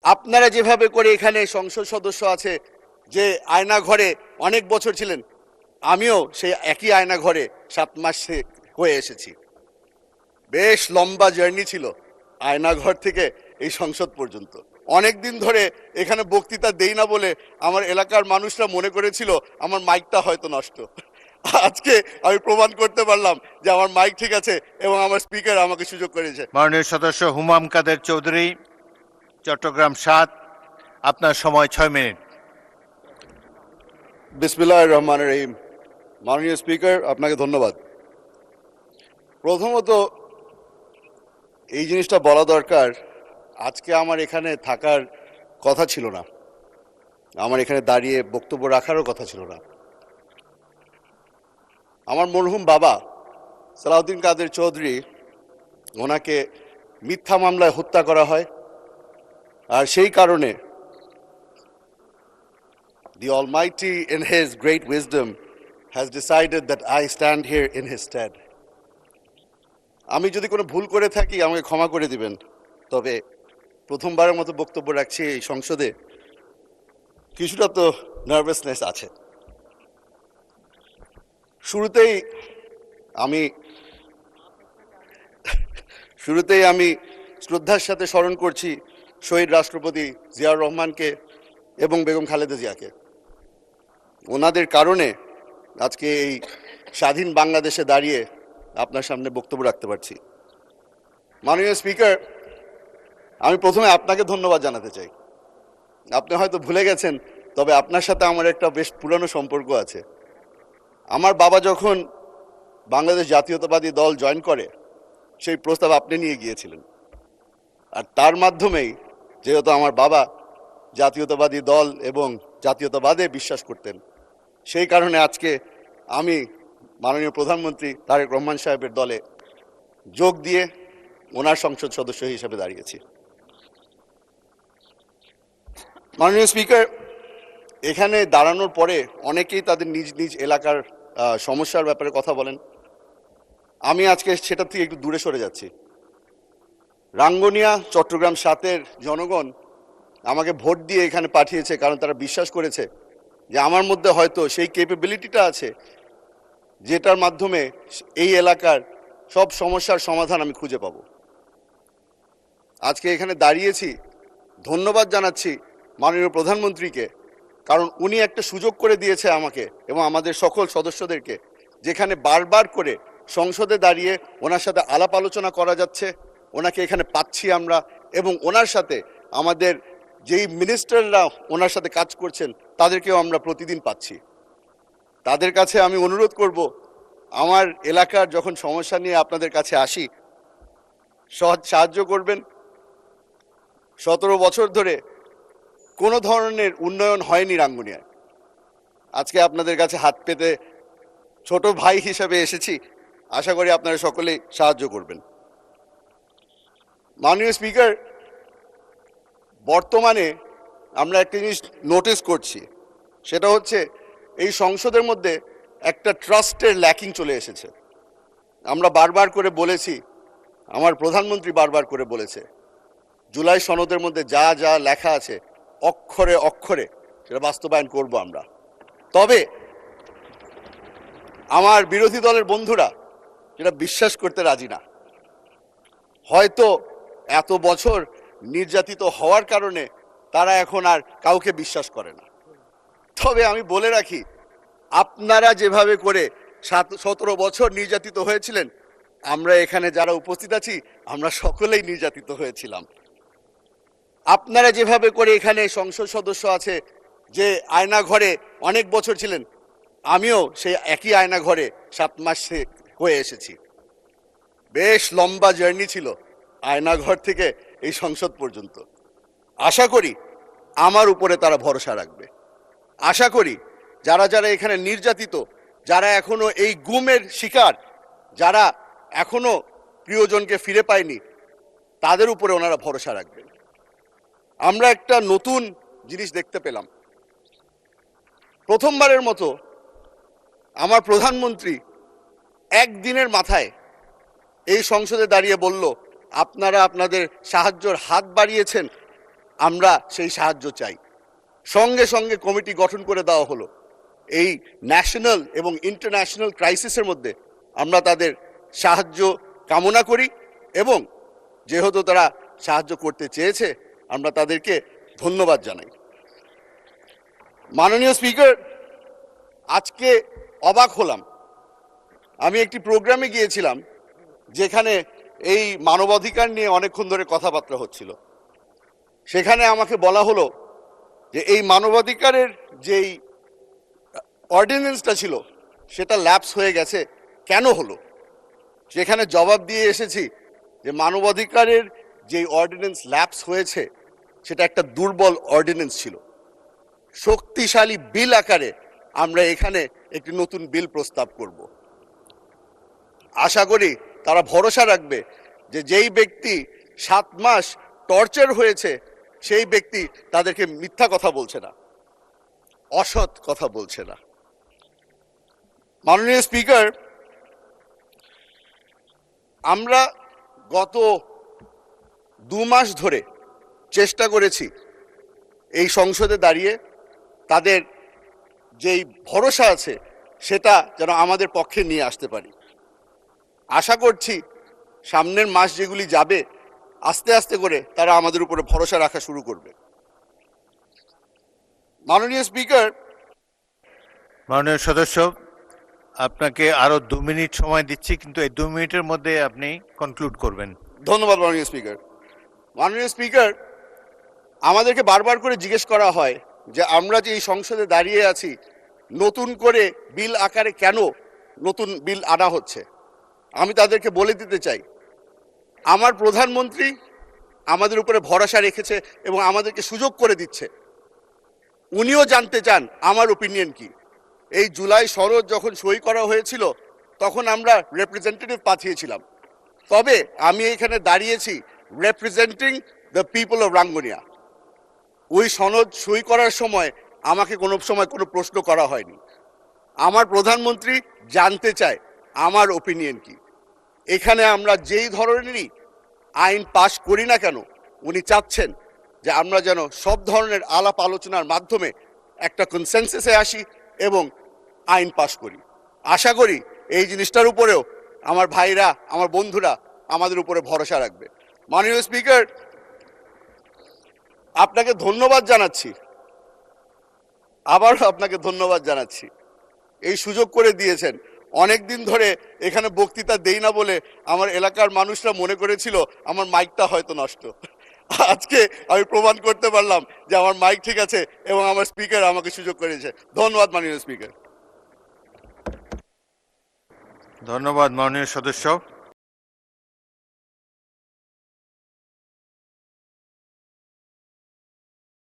আপনারা যেভাবে করে এখানে সংসদ সদস্য আছে যে আয়না ঘরে অনেক বছর ছিলেন, আমিও সেই একই আয়না ঘরে 7 মাস হয়ে এসেছি। বেশ লম্বা জার্নি ছিল আয়নাঘর থেকে এই সংসদ পর্যন্ত। অনেক দিন ধরে এখানে বক্তৃতা দেই না বলে আমার এলাকার মানুষরা মনে করেছিল আমার মাইকটা হয়তো নষ্ট। আজকে আমি প্রমাণ করতে পারলাম যে আমার মাইক ঠিক আছে এবং আমার স্পিকার আমাকে সুযোগ করেছে। মাননীয় সদস্য হুমাম কাদের চৌধুরী, চট্টগ্রাম ৭, আপনার সময় 6 মিনিট। বিসমিল্লাহির রহমানির রহিম। মাননীয় স্পিকার, আপনাকে ধন্যবাদ। প্রথমত এই জিনিসটা বলা দরকার, আজকে আমার এখানে থাকার কথা ছিল না, আমার এখানে দাঁড়িয়ে বক্তব্য রাখারও কথা ছিল না। আমার মরহুম বাবা সালাউদ্দিন কাদের চৌধুরী, ওনাকে মিথ্যা মামলায় হত্যা করা হয়, আর সেই কারণে the Almighty in His great wisdom has decided that I stand here in His stead. আমি যদি কোনো ভুল করে থাকি আমাকে ক্ষমা করে দিবেন, তবে প্রথমবারের মতো বক্তব্য রাখছি এই সংসদে, কিছুটা তো নার্ভাসনেস আছে। শুরুতেই আমি শ্রদ্ধার সাথে স্মরণ করছি শহীদ রাষ্ট্রপতি জিয়াউর রহমানকে এবং বেগম খালেদা জিয়াকে। ওনাদের কারণে আজকে এই স্বাধীন বাংলাদেশে দাঁড়িয়ে আপনার সামনে বক্তব্য রাখতে পারছি। মাননীয় স্পিকার, আমি প্রথমে আপনাকে ধন্যবাদ জানাতে চাই। আপনি হয়তো ভুলে গেছেন, তবে আপনার সাথে আমার একটা বেশ পুরনো সম্পর্ক আছে। আমার বাবা যখন বাংলাদেশ জাতীয়তাবাদী দল জয়েন করে, সেই প্রস্তাব আপনি নিয়ে গিয়েছিলেন, আর তার মাধ্যমেই, যেহেতু আমার বাবা জাতীয়তাবাদী দল এবং জাতীয়তাবাদে বিশ্বাস করতেন, সেই কারণে আজকে আমি মাননীয় প্রধানমন্ত্রী তারেক রহমান সাহেবের দলে যোগ দিয়ে ওনার সংসদ সদস্য হিসেবে দাঁড়িয়েছি। মাননীয় স্পিকার, এখানে দাঁড়ানোর পরে অনেকেই তাদের নিজ নিজ এলাকার সমস্যার ব্যাপারে কথা বলেন। আমি আজকে সেটা থেকে একটু দূরে সরে যাচ্ছি। রাঙ্গুনিয়া চট্টগ্রাম ৭-এর জনগণ আমাকে ভোট দিয়ে এখানে পাঠিয়েছে, কারণ তারা বিশ্বাস করেছে যে আমার মধ্যে হয়তো সেই ক্যাপাবিলিটিটা আছে, যেটার মাধ্যমে এই এলাকার সব সমস্যার সমাধান আমি খুঁজে পাব। আজকে এখানে দাঁড়িয়েছি, ধন্যবাদ জানাচ্ছি মাননীয় প্রধানমন্ত্রীকে, কারণ উনি একটা সুযোগ করে দিয়েছে আমাকে এবং আমাদের সকল সদস্যদেরকে, যেখানে বারবার করে সংসদে দাঁড়িয়ে ওনার সাথে আলাপ আলোচনা করা যাচ্ছে। ওনাকে এখানে পাচ্ছি আমরা, এবং ওনার সাথে আমাদের যেই মিনিস্টাররা ওনার সাথে কাজ করছেন তাদেরকেও আমরা প্রতিদিন পাচ্ছি। তাদের কাছে আমি অনুরোধ করব, আমার এলাকার যখন সমস্যা নিয়ে আপনাদের কাছে আসি, সাহায্য করবেন। 17 বছর ধরে কোনো ধরনের উন্নয়ন হয়নি রাঙ্গুনিয়ায়। আজকে আপনাদের কাছে হাত পেতে ছোট ভাই হিসেবে এসেছি, আশা করি আপনারা সকলেই সাহায্য করবেন। মাননীয় স্পিকার, বর্তমানে আমরা একটা জিনিস নোটিস করছি, সেটা হচ্ছে এই সংসদের মধ্যে একটা ট্রাস্টের ল্যাকিং চলে এসেছে। আমরা বারবার করে বলেছি, আমার প্রধানমন্ত্রী বারবার করে বলেছে, জুলাই সনদের মধ্যে যা যা লেখা আছে অক্ষরে অক্ষরে সেটা বাস্তবায়ন করব আমরা। তবে আমার বিরোধী দলের বন্ধুরা যেটা বিশ্বাস করতে রাজি না। হয়তো এত বছর নির্যাতিত হওয়ার কারণে তারা এখন আর কাউকে বিশ্বাস করে না। তবে আমি বলে রাখি, আপনারা যেভাবে করে 17 বছর নির্যাতিত হয়েছিলেন, আমরা এখানে যারা উপস্থিত আছি আমরা সকলেই নির্যাতিত হয়েছিলাম। আপনারা যেভাবে করে এখানে সংসদ সদস্য আছে যে আয়না ঘরে অনেক বছর ছিলেন, আমিও সেই একই আয়না ঘরে 7 মাস হয়ে এসেছি। বেশ লম্বা জার্নি ছিল আয়নাঘর থেকে এই সংসদ পর্যন্ত। আশা করি আমার উপরে তারা ভরসা রাখবে। আশা করি যারা যারা এখানে নির্যাতিত, যারা এখনো এই গুমের শিকার, যারা এখনো প্রিয়জনকে ফিরে পায়নি, তাদের উপরে ওনারা ভরসা রাখবেন। আমরা একটা নতুন জিনিস দেখতে পেলাম। প্রথমবারের মতো আমার প্রধানমন্ত্রী একদিনের মাথায় এই সংসদে দাঁড়িয়ে বলল, আপনারা আপনাদের সাহায্যের হাত বাড়িয়েছেন, আমরা সেই সাহায্য চাই। সঙ্গে সঙ্গে কমিটি গঠন করে দেওয়া হলো। এই ন্যাশনাল এবং ইন্টারন্যাশনাল ক্রাইসিসের মধ্যে আমরা তাদের সাহায্য কামনা করি এবং যেহেতু তারা সাহায্য করতে চেয়েছে আমরা তাদেরকে ধন্যবাদ জানাই। মাননীয় স্পিকার, আজকে অবাক হলাম। আমি একটি প্রোগ্রামে গিয়েছিলাম যেখানে এই মানবাধিকার নিয়ে অনেকক্ষণ ধরে কথাবার্তা হচ্ছিল। সেখানে আমাকে বলা হলো যে এই মানবাধিকারের যেই অর্ডিন্যান্সটা ছিল সেটা ল্যাপস হয়ে গেছে, কেন হলো? সেখানে জবাব দিয়ে এসেছি যে মানবাধিকারের যেই অর্ডিন্যান্স ল্যাপস হয়েছে সেটা একটা দুর্বল অর্ডিন্যান্স ছিল। শক্তিশালী বিল আকারে আমরা এখানে একটি নতুন বিল প্রস্তাব করব। আশা করি তারা ভরসা রাখবে যে যেই ব্যক্তি 7 মাস টর্চার হয়েছে সেই ব্যক্তি তাদেরকে মিথ্যা কথা বলছে না, অসৎ কথা বলছে না। মাননীয় স্পিকার, আমরা গত 2 মাস ধরে চেষ্টা করেছি এই সংসদে দাঁড়িয়ে তাদের যেই ভরসা আছে সেটা যেন আমাদের পক্ষে নিয়ে আসতে পারি। আশা করছি সামনের মাস যেগুলি যাবে আস্তে আস্তে করে তারা আমাদের উপরে ভরসা রাখা শুরু করবে। মাননীয় স্পিকার, মাননীয় সদস্য, আপনাকে আরো 2 মিনিট সময় দিচ্ছি, কিন্তু এই 2 মিনিটের মধ্যে আপনি কনক্লুড করবেন। ধন্যবাদ মাননীয় স্পিকার। মাননীয় স্পিকার, আমাদেরকে বারবার করে জিজ্ঞেস করা হয় যে আমরা যে এই সংসদে দাঁড়িয়ে আছি নতুন করে বিল আকারে কেন নতুন বিল আনা হচ্ছে। আমি তাদেরকে বলে দিতে চাই, আমার প্রধানমন্ত্রী আমাদের উপরে ভরসা রেখেছে এবং আমাদেরকে সুযোগ করে দিচ্ছে। উনিও জানতে চান আমার ওপিনিয়ন কি। এই জুলাই সনদ যখন সই করা হয়েছিল তখন আমরা রিপ্রেজেন্টেটিভ পাঠিয়েছিলাম, তবে আমি এখানে দাঁড়িয়েছি representing the people of Rangunia. ওই সনদ সই করার সময় আমাকে কোনো সময় কোনো প্রশ্ন করা হয়নি। আমার প্রধানমন্ত্রী জানতে চায় আমার ওপিনিয়ন কি। এখানে আমরা যেই ধরনেরই আইন পাশ করি না কেন উনি চাচ্ছেন যে আমরা যেন সব ধরনের আলাপ আলোচনার মাধ্যমে একটা কনসেনসাসে আসি এবং আইন পাশ করি। আশা করি এই জিনিসটার উপরেও আমার ভাইরা, আমার বন্ধুরা আমাদের উপরে ভরসা রাখবে। মাননীয় স্পিকার, আপনাকে ধন্যবাদ জানাচ্ছি, আবারও আপনাকে ধন্যবাদ জানাচ্ছি। এই সুযোগ করে দিয়েছেন। অনেক দিন ধরে এখানে বক্তৃতা দেই না বলে আমার এলাকার মানুষরা মনে করেছিল আমার মাইকটা হয়তো নষ্ট। আজকে আমি প্রমাণ করতে পারলাম যে আমার মাইক ঠিক আছে এবং আমার স্পিকার আমাকে সুযোগ করেছে। ধন্যবাদ মাননীয় স্পিকার। ধন্যবাদ মাননীয় সদস্য।